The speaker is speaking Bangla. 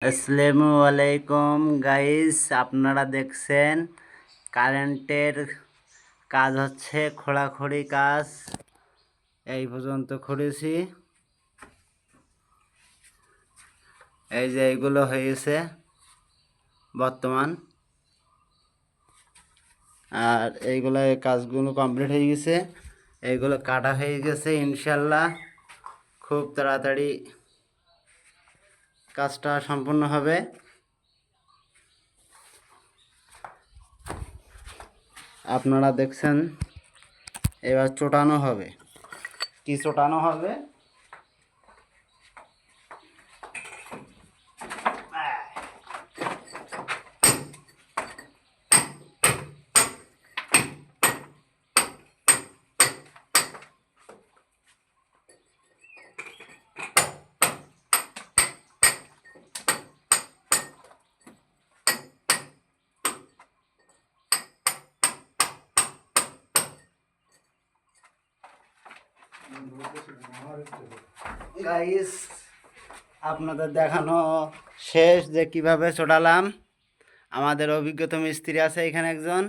আসসালামু আলাইকুম গাইস, আপনারা দেখছেন কারেন্টের কাজ হচ্ছে, খোঁড়াখুড়ি কাজ। এই পর্যন্ত খুঁড়েছি, এই যে এইগুলো হয়েছে বর্তমান, আর এইগুলো কাজগুলো কমপ্লিট হয়ে গেছে, এইগুলো কাটা হয়ে গেছে। ইনশাল্লাহ খুব তাড়াতাড়ি কাজটা সম্পূর্ণ হবে। আপনারা দেখছেন এবার চোটানো হবে। কি চোটানো হবে? গাইস, আপনাদের দেখানো শেষ যে কিভাবে চোটালাম। আমাদের অভিজ্ঞতা মিস্ত্রি আছে এখানে একজন।